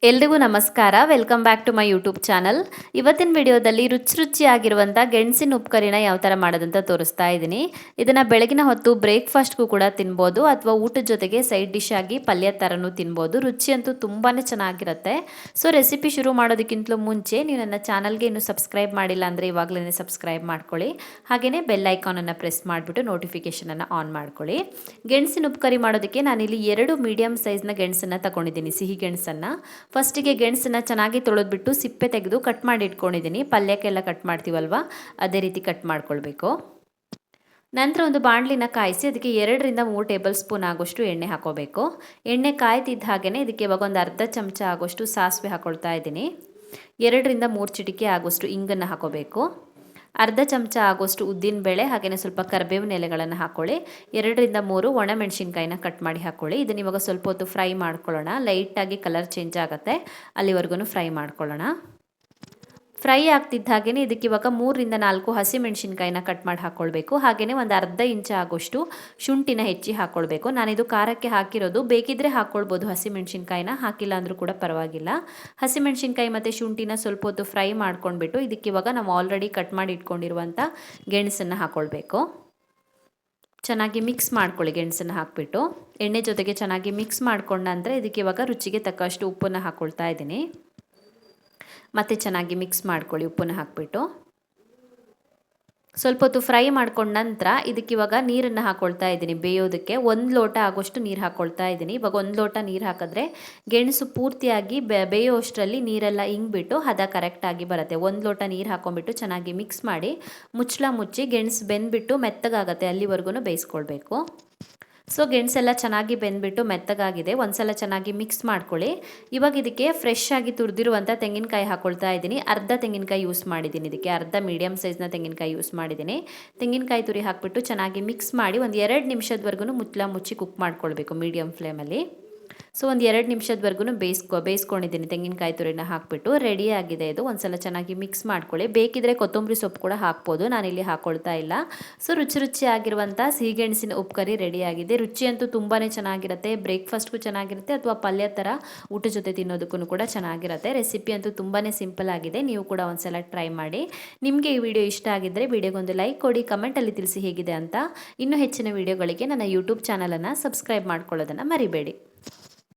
ಎಲ್ರಿಗೂ ನಮಸ್ಕಾರ. Welcome back to my YouTube channel. ಇವತ್ತಿನ ವಿಡಿಯೋದಲ್ಲಿ ರುಚಿಯಾಗಿರುವಂಥ ಗೆಣಸಿನ ಉಪ್ಪುಕರಿನ ಯಾವ ಥರ ಮಾಡೋದಂತ ತೋರಿಸ್ತಾ ಇದ್ದೀನಿ. ಇದನ್ನು ಬೆಳಗಿನ ಹೊತ್ತು ಬ್ರೇಕ್ಫಾಸ್ಟ್ಗೂ ಕೂಡ ತಿನ್ಬೋದು ಅಥವಾ ಊಟದ ಜೊತೆಗೆ ಸೈಡ್ ಡಿಶ್ ಆಗಿ ಪಲ್ಯ ಥರನೂ ತಿನ್ಬೋದು. ರುಚಿ ಅಂತೂ ತುಂಬಾ ಚೆನ್ನಾಗಿರುತ್ತೆ. ಸೊ ರೆಸಿಪಿ ಶುರು ಮಾಡೋದಕ್ಕಿಂತಲೂ ಮುಂಚೆ ನೀವು ನನ್ನ ಚಾನಲ್ಗೆ ಇನ್ನೂ ಸಬ್ಸ್ಕ್ರೈಬ್ ಮಾಡಿಲ್ಲ ಅಂದರೆ ಇವಾಗಲೇ ಸಬ್ಸ್ಕ್ರೈಬ್ ಮಾಡ್ಕೊಳ್ಳಿ. ಹಾಗೆಯೇ ಬೆಲ್ ಐಕಾನನ್ನು ಪ್ರೆಸ್ ಮಾಡಿಬಿಟ್ಟು ನೋಟಿಫಿಕೇಷನನ್ನು ಆನ್ ಮಾಡ್ಕೊಳ್ಳಿ. ಗೆಣಸಿನ ಉಪ್ಪುಕರಿ ಮಾಡೋದಕ್ಕೆ ನಾನಿಲ್ಲಿ 2 ಮೀಡಿಯಮ್ ಸೈಜ್ನ ಗೆಣಸನ್ನು ತಗೊಂಡಿದ್ದೀನಿ, ಸಿಹಿ ಗೆಣಸನ್ನು. ಫಸ್ಟಿಗೆ ಗೆಣಸನ್ನು ಚೆನ್ನಾಗಿ ತೊಳೆದ್ಬಿಟ್ಟು ಸಿಪ್ಪೆ ತೆಗೆದು ಕಟ್ ಮಾಡಿ ಇಟ್ಕೊಂಡಿದ್ದೀನಿ. ಪಲ್ಯಕ್ಕೆಲ್ಲ ಕಟ್ ಮಾಡ್ತೀವಲ್ವ, ಅದೇ ರೀತಿ ಕಟ್ ಮಾಡ್ಕೊಳ್ಬೇಕು. ನಂತರ ಒಂದು ಬಾಣಲಿನ ಕಾಯಿಸಿ ಅದಕ್ಕೆ 2-3 ಟೇಬಲ್ ಸ್ಪೂನ್ ಆಗೋಷ್ಟು ಎಣ್ಣೆ ಹಾಕೋಬೇಕು. ಎಣ್ಣೆ ಕಾಯ್ತಿದ್ದ ಹಾಗೆಯೇ ಇದಕ್ಕೆ ಇವಾಗ ಒಂದು ಅರ್ಧ ಚಮಚ ಆಗೋಷ್ಟು ಸಾಸಿವೆ ಹಾಕೊಳ್ತಾ ಇದ್ದೀನಿ. 2-3 ಚಿಟಿಕೆ ಆಗೋಷ್ಟು ಇಂಗನ್ನು ಹಾಕೋಬೇಕು. ಅರ್ಧ ಚಮಚ ಆಗೋಷ್ಟು ಉದ್ದಿನಬೇಳೆ, ಹಾಗೆಯೇ ಸ್ವಲ್ಪ ಕರಿಬೇವಿನ ಎಲೆಗಳನ್ನು ಹಾಕ್ಕೊಳ್ಳಿ. 2-3 ಒಣಮೆಣಸಿನ್ಕಾಯಿನ ಕಟ್ ಮಾಡಿ ಹಾಕ್ಕೊಳ್ಳಿ. ಇದನ್ನ ಇವಾಗ ಸ್ವಲ್ಪ ಹೊತ್ತು ಫ್ರೈ ಮಾಡ್ಕೊಳ್ಳೋಣ. ಲೈಟಾಗಿ ಕಲರ್ ಚೇಂಜ್ ಆಗುತ್ತೆ, ಅಲ್ಲಿವರೆಗೂ ಫ್ರೈ ಮಾಡ್ಕೊಳ್ಳೋಣ. ಫ್ರೈ ಆಗ್ತಿದ್ದ ಹಾಗೆಯೇ ಇದಕ್ಕೆ ಇವಾಗ 3-4 ಹಸಿಮೆಣಸಿನ್ಕಾಯಿನ ಕಟ್ ಮಾಡಿ ಹಾಕ್ಕೊಳ್ಬೇಕು. ಹಾಗೆಯೇ ಒಂದು ಅರ್ಧ ಇಂಚ್ ಆಗೋಷ್ಟು ಶುಂಠಿನ ಹೆಚ್ಚಿ ಹಾಕ್ಕೊಳ್ಬೇಕು. ನಾನಿದು ಖಾರಕ್ಕೆ ಹಾಕಿರೋದು, ಬೇಕಿದ್ದರೆ ಹಾಕ್ಕೊಳ್ಬೋದು ಹಸಿಮೆಣಸಿನ್ಕಾಯಿನ, ಹಾಕಿಲ್ಲ ಅಂದರೂ ಕೂಡ ಪರವಾಗಿಲ್ಲ. ಹಸಿಮೆಣಸಿನ್ಕಾಯಿ ಮತ್ತು ಶುಂಠಿನ ಸ್ವಲ್ಪ ಹೊತ್ತು ಫ್ರೈ ಮಾಡ್ಕೊಂಡ್ಬಿಟ್ಟು ಇದಕ್ಕೆ ಇವಾಗ ನಾವು ಆಲ್ರೆಡಿ ಕಟ್ ಮಾಡಿ ಇಟ್ಕೊಂಡಿರುವಂಥ ಗೆಣಸನ್ನು ಹಾಕ್ಕೊಳ್ಬೇಕು. ಚೆನ್ನಾಗಿ ಮಿಕ್ಸ್ ಮಾಡ್ಕೊಳ್ಳಿ. ಗೆಣಸನ್ನು ಹಾಕಿಬಿಟ್ಟು ಎಣ್ಣೆ ಜೊತೆಗೆ ಚೆನ್ನಾಗಿ ಮಿಕ್ಸ್ ಮಾಡ್ಕೊಂಡ ನಂತರ ಇದಕ್ಕೆ ಇವಾಗ ರುಚಿಗೆ ತಕ್ಕಷ್ಟು ಉಪ್ಪನ್ನು ಹಾಕ್ಕೊಳ್ತಾ ಇದ್ದೀನಿ. ಮತ್ತು ಚೆನ್ನಾಗಿ ಮಿಕ್ಸ್ ಮಾಡ್ಕೊಳ್ಳಿ ಉಪ್ಪನ್ನು ಹಾಕಿಬಿಟ್ಟು. ಸ್ವಲ್ಪ ಹೊತ್ತು ಫ್ರೈ ಮಾಡ್ಕೊಂಡ ನಂತರ ಇದಕ್ಕೆ ಇವಾಗ ನೀರನ್ನು ಹಾಕ್ಕೊಳ್ತಾ ಇದ್ದೀನಿ ಬೇಯೋದಕ್ಕೆ. 1 ಲೋಟ ಆಗೋಷ್ಟು ನೀರು ಹಾಕ್ಕೊಳ್ತಾ ಇದ್ದೀನಿ. ಇವಾಗ 1 ಲೋಟ ನೀರು ಹಾಕಿದ್ರೆ ಗೆಣಸು ಪೂರ್ತಿಯಾಗಿ ಬೇಯೋ ಅಷ್ಟರಲ್ಲಿ ನೀರೆಲ್ಲ ಇಂಗಿಬಿಟ್ಟು ಹದ ಕರೆಕ್ಟಾಗಿ ಬರುತ್ತೆ. 1 ಲೋಟ ನೀರು ಹಾಕ್ಕೊಂಡ್ಬಿಟ್ಟು ಚೆನ್ನಾಗಿ ಮಿಕ್ಸ್ ಮಾಡಿ ಮುಚ್ಚಳ ಮುಚ್ಚಿ ಗೆಣಸು ಬೆಂದ್ಬಿಟ್ಟು ಮೆತ್ತಗಾಗುತ್ತೆ, ಅಲ್ಲಿವರೆಗೂ ಬೇಯಿಸ್ಕೊಳ್ಬೇಕು. ಸೊ ಗೆಣಸೆಲ್ಲ ಚೆನ್ನಾಗಿ ಬೆಂದ್ಬಿಟ್ಟು ಮೆತ್ತಗಾಗಿದೆ. ಒಂದ್ಸಲ ಚೆನ್ನಾಗಿ ಮಿಕ್ಸ್ ಮಾಡ್ಕೊಳ್ಳಿ. ಇವಾಗ ಇದಕ್ಕೆ ಫ್ರೆಶ್ ಆಗಿ ತುರಿದಿರುವಂಥ ತೆಂಗಿನಕಾಯಿ ಹಾಕ್ಕೊಳ್ತಾ ಇದ್ದೀನಿ. ಅರ್ಧ ತೆಂಗಿನಕಾಯಿ ಯೂಸ್ ಮಾಡಿದ್ದೀನಿ, ಇದಕ್ಕೆ ಅರ್ಧ ಮೀಡಿಯಮ್ ಸೈಜ್ನ ತೆಂಗಿನಕಾಯಿ ಯೂಸ್ ಮಾಡಿದ್ದೀನಿ. ತೆಂಗಿನಕಾಯಿ ತುರಿ ಹಾಕ್ಬಿಟ್ಟು ಚೆನ್ನಾಗಿ ಮಿಕ್ಸ್ ಮಾಡಿ ಒಂದು 2 ನಿಮಿಷದವರೆಗೂ ಮುಚ್ಚಳ ಮುಚ್ಚಿ ಕುಕ್ ಮಾಡ್ಕೊಳ್ಬೇಕು ಮೀಡಿಯಮ್ ಫ್ಲೇಮಲ್ಲಿ. ಸೊ ಒಂದು 2 ನಿಮಿಷದವರೆಗೂ ಬೇಯಿಸ್ಕೊಂಡಿದ್ದೀನಿ. ತೆಂಗಿನಕಾಯಿ ತುರಿನ ಹಾಕಿಬಿಟ್ಟು ರೆಡಿ ಆಗಿದೆ ಇದು. ಒಂದ್ಸಲ ಚೆನ್ನಾಗಿ ಮಿಕ್ಸ್ ಮಾಡ್ಕೊಳ್ಳಿ. ಬೇಕಿದ್ರೆ ಕೊತ್ತಂಬರಿ ಸೊಪ್ಪು ಕೂಡ ಹಾಕ್ಬೋದು, ನಾನಿಲ್ಲಿ ಹಾಕ್ಕೊಳ್ತಾ ಇಲ್ಲ. ಸೊ ರುಚಿಯಾಗಿರುವಂಥ ಸಿಹಿಗೆಣಸಿನ ಉಪ್ಪುಕರಿ ರೆಡಿಯಾಗಿದೆ. ರುಚಿ ಅಂತೂ ತುಂಬಾ ಚೆನ್ನಾಗಿರುತ್ತೆ. ಬ್ರೇಕ್ಫಾಸ್ಟ್ಗೂ ಚೆನ್ನಾಗಿರುತ್ತೆ ಅಥವಾ ಪಲ್ಯ ಥರ ಊಟ ಜೊತೆ ತಿನ್ನೋದಕ್ಕೂ ಕೂಡ ಚೆನ್ನಾಗಿರುತ್ತೆ. ರೆಸಿಪಿ ಅಂತೂ ತುಂಬಾ ಸಿಂಪಲ್ ಆಗಿದೆ, ನೀವು ಕೂಡ ಒಂದ್ಸಲ ಟ್ರೈ ಮಾಡಿ. ನಿಮಗೆ ಈ ವಿಡಿಯೋ ಇಷ್ಟ ಆಗಿದ್ದರೆ ವಿಡಿಯೋಗೊಂದು ಲೈಕ್ ಕೊಡಿ, ಕಮೆಂಟಲ್ಲಿ ತಿಳಿಸಿ ಹೇಗಿದೆ ಅಂತ. ಇನ್ನೂ ಹೆಚ್ಚಿನ ವಿಡಿಯೋಗಳಿಗೆ ನನ್ನ ಯೂಟ್ಯೂಬ್ ಚಾನಲನ್ನು ಸಬ್ಸ್ಕ್ರೈಬ್ ಮಾಡ್ಕೊಳ್ಳೋದನ್ನು ಮರಿಬೇಡಿ.